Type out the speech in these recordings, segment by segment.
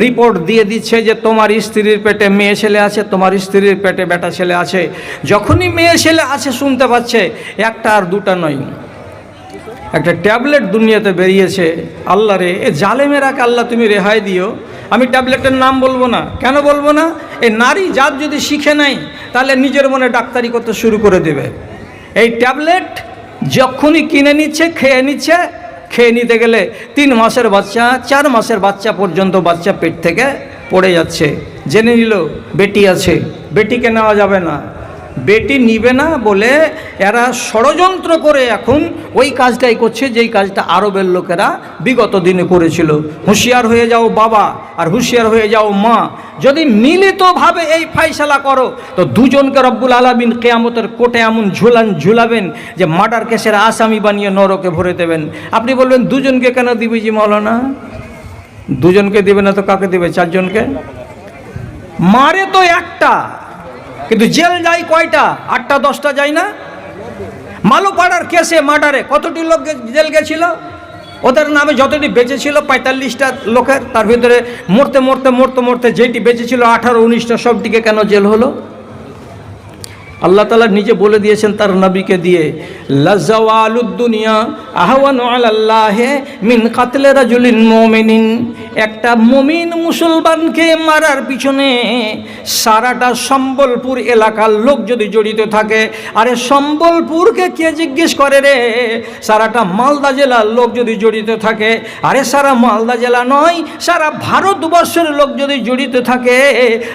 Report দিয়ে দিচ্ছে যে তোমার স্ত্রীর পেটে মেয়ে ছেলে আছে, তোমার স্ত্রীর পেটে বেটা ছেলে আছে। যখনই মেয়ে ছেলে আছে শুনতে পাচ্ছে, একটা আর দুটা নয়, একটা ট্যাবলেট দুনিয়াতে বেরিয়েছে। আল্লাহ রে, এ জালেমেরাকে আল্লাহ তুমি রেহাই দিও। আমি ট্যাবলেটের নাম বলবো না। কেন বলবো না? এই নারী জাত যদি শিখে নেয় তাহলে নিজের মনে ডাক্তারি করতে শুরু করে দেবে। এই ট্যাবলেট যখনই কিনে নিচ্ছে, খেয়ে নিতে গেলে 3 মাসের বাচ্চা, 4 মাসের বাচ্চা পর্যন্ত বাচ্চা পেট থেকে পড়ে যাচ্ছে। জেনে নিল বেটি আছে, বেটিকে নেওয়া যাবে না, বেটি নিবে না বলে এরা ষড়যন্ত্র করে এখন ওই কাজটাই করছে যেই কাজটা আরবের লোকেরা বিগত দিনে করেছিল। হুঁশিয়ার হয়ে যাও বাবা আর হুঁশিয়ার হয়ে যাও মা, যদি মিলিতভাবে এই ফাইসালা করো তো দুজনকে রব্বুল আলামিন কিয়ামতের কোর্টে এমন ঝুলাবেন যে মার্ডার কেসের আসামি বানিয়ে নরকে ভরে দেবেন। আপনি বলবেন দুজনকে কেন দিবি জি মৌলানা? দুজনকে দিবে না তো কাকে দিবে? 4 জনকে। মারে তো একটা, কিন্তু জেল যায় কয়টা? 8টা 10টা যায় না? মালোপাড়ার কেসে মার্ডারে কতটি লোক জেল গেছিল? ওদের নামে যতটি বেঁচে ছিল 45টা লোকের, তার ভিতরে মরতে মরতে মরতে মরতে যেটি বেঁচে ছিল 18 19টা, সবটিকে কেন জেল হলো? আল্লাহ তাআলা নিজে বলে দিয়েছেন তার নবীকে দিয়ে, লাজাওয়ালুদ দুনিয়া আহওয়ানু আলাল্লাহি মিন কাতলে রাজুলিন মুমিনিন। একটা মুমিন মুসলমানকে মারার পিছনে সারাটা সম্বলপুর এলাকার লোক যদি জড়িত থাকে, আরে সম্বলপুরকে কে জিজ্ঞেস করে রে? সারাটা মালদা জেলার লোক যদি জড়িত থাকে, আরে সারা মালদা জেলা নয়, সারা ভারতবর্ষের লোক যদি জড়িত থাকে,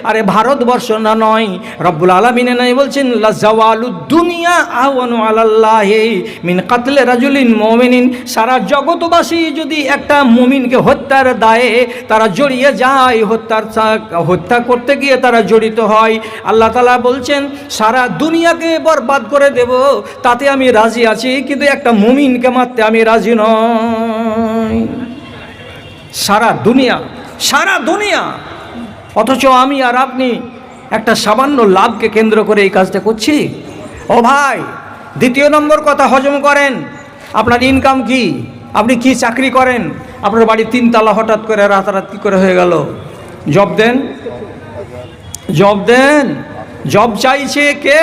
আরে ভারতবর্ষ না নয়, রব্বুল আলামিন নাই বলছেন লাজাওয়ালুদ দুনিয়া আহওয়ানু আলাল্লাহি মিন কাতলে রাজুলিন মুমিনিন। সারা জগৎবাসী যদি একটা মুমিনকে হত্যার দায়ে তারা জড়িয়ে যায়, হত্যা করতে গিয়ে তারা জড়িত হয়, আল্লাহ তাআলা বলছেন সারা দুনিয়াকে বরবাদ করে দেব তাতে আমি রাজি আছি, কিন্তু একটা মুমিনকে মারতে আমি রাজি নই। সারা দুনিয়া, অথচ আমি আর আপনি একটা সামান্য লাভকে কেন্দ্র করে এই কাজটা করছি। ও ভাই, 2 নম্বর কথা হজম করেন। আপনার ইনকাম কি? আপনি কি চাকরি করেন? আপনার বাড়ি 3 তলা হঠাৎ করে রাতারাত কি করে হয়ে গেল? জব দেন। জব চাইছে কে?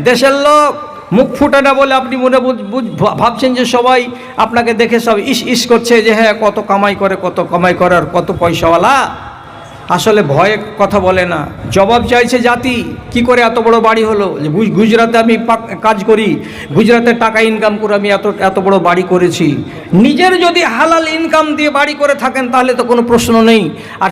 দেশের লোক। মুখ ফুটে না বলে আপনি মনে ভাবছেন যে সবাই আপনাকে দেখে সব ইস করছে যে হ্যাঁ কত কামাই করে আর কত পয়সাওয়ালা। আসলে ভয়ে কথা বলে না। জবাব চাইছে জাতি, কি করে এত বড় বাড়ি হলো? গুজরাটে আমি কাজ করি, গুজরাটে টাকা ইনকাম করে আমি এত বড় বাড়ি করেছি। নিজের যদি হালাল ইনকাম দিয়ে বাড়ি করে থাকেন তাহলে তো কোনো প্রশ্ন নেই। আর